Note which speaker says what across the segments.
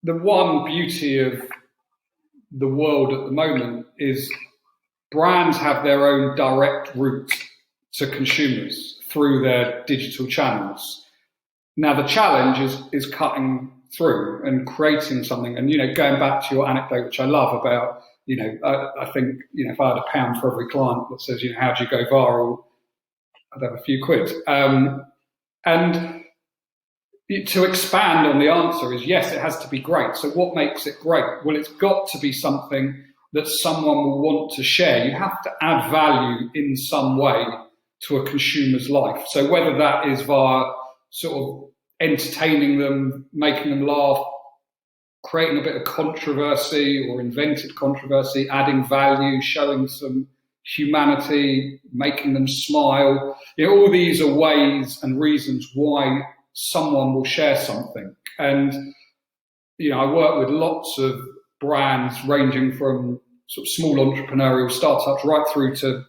Speaker 1: the one beauty of the world at the moment is brands have their own direct route to consumers through their digital channels. Now, the challenge is cutting through and creating something. And, going back to your anecdote, which I love about, I think, if I had £1 for every client that says, how do you go viral? I'd have a few quid. And to expand on the answer is, yes, it has to be great. So what makes it great? Well, it's got to be something that someone will want to share. You have to add value in some way to a consumer's life. So whether that is via sort of entertaining them, making them laugh, creating a bit of controversy or invented controversy, adding value, showing some humanity, making them smile. All these are ways and reasons why someone will share something. And, I work with lots of brands ranging from sort of small entrepreneurial startups right through to,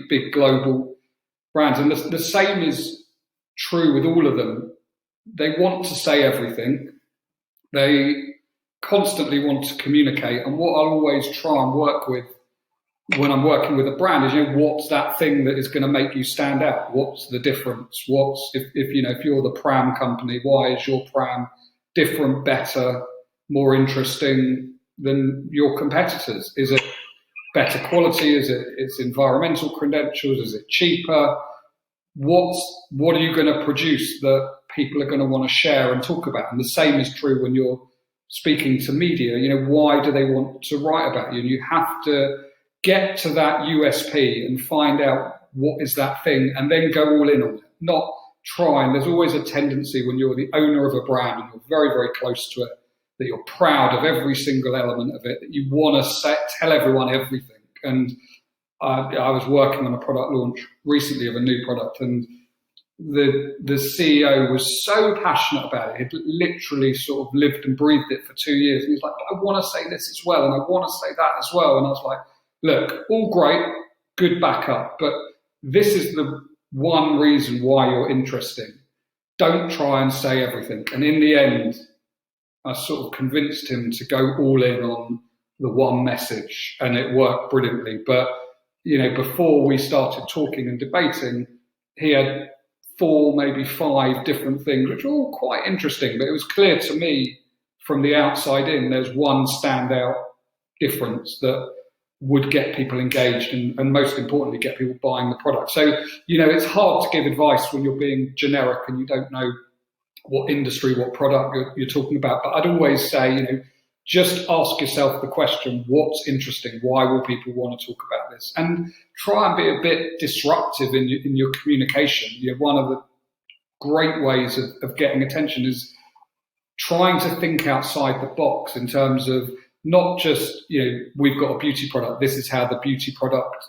Speaker 1: big global brands. And the same is true with all of them. They want to say everything. They constantly want to communicate. And what I'll always try and work with when I'm working with a brand is, what's that thing that is going to make you stand out? What's the difference? If you're the pram company, why is your pram different, better, more interesting than your competitors? Is it better quality? Is it its environmental credentials? Is it cheaper? What are you going to produce that people are going to want to share and talk about? And the same is true when you're speaking to media. Why do they want to write about you? And you have to get to that USP and find out what is that thing and then go all in on it. Not try. And there's always a tendency when you're the owner of a brand and you're very, very close to it, that you're proud of every single element of it, that you want to tell everyone everything. And I was working on a product launch recently of a new product, and the CEO was so passionate about it. He'd literally sort of lived and breathed it for 2 years. And he's like, I want to say this as well, and I want to say that as well. And I was like, look, all great, good backup, but this is the one reason why you're interesting. Don't try and say everything. And in the end, I sort of convinced him to go all in on the one message, and it worked brilliantly. But, before we started talking and debating, he had 4, maybe 5 different things, which were all quite interesting. But it was clear to me from the outside in, there's one standout difference that would get people engaged and most importantly, get people buying the product. So, it's hard to give advice when you're being generic and you don't know what industry, what product you're talking about. But I'd always say, just ask yourself the question, what's interesting? Why will people want to talk about this? And try and be a bit disruptive in your communication. One of the great ways of getting attention is trying to think outside the box in terms of not just, we've got a beauty product, this is how the beauty product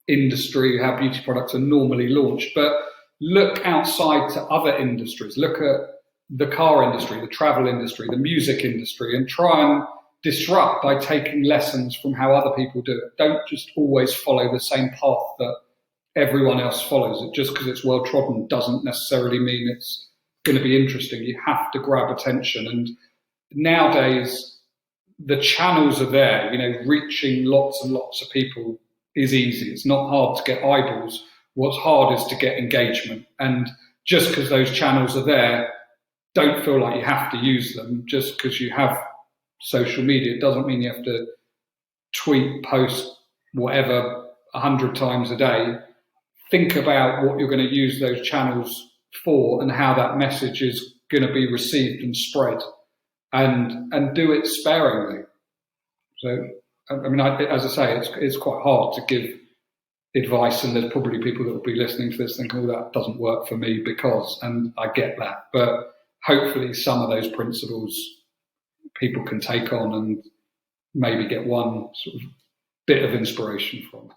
Speaker 1: industry, how beauty products are normally launched, but look outside to other industries. Look at the car industry, the travel industry, the music industry, and try and disrupt by taking lessons from how other people do it. Don't just always follow the same path that everyone else follows. It just because it's well trodden doesn't necessarily mean it's going to be interesting. You have to grab attention. And nowadays, the channels are there. Reaching lots and lots of people is easy. It's not hard to get eyeballs. What's hard is to get engagement. And just because those channels are there, don't feel like you have to use them. Just because you have social media, it doesn't mean you have to tweet, post, whatever, 100 times a day. Think about what you're going to use those channels for and how that message is going to be received and spread, and do it sparingly. So, as I say, it's quite hard to give advice, and there's probably people that will be listening to this thinking, that doesn't work for me because, and I get that. But hopefully some of those principles people can take on and maybe get one sort of bit of inspiration from.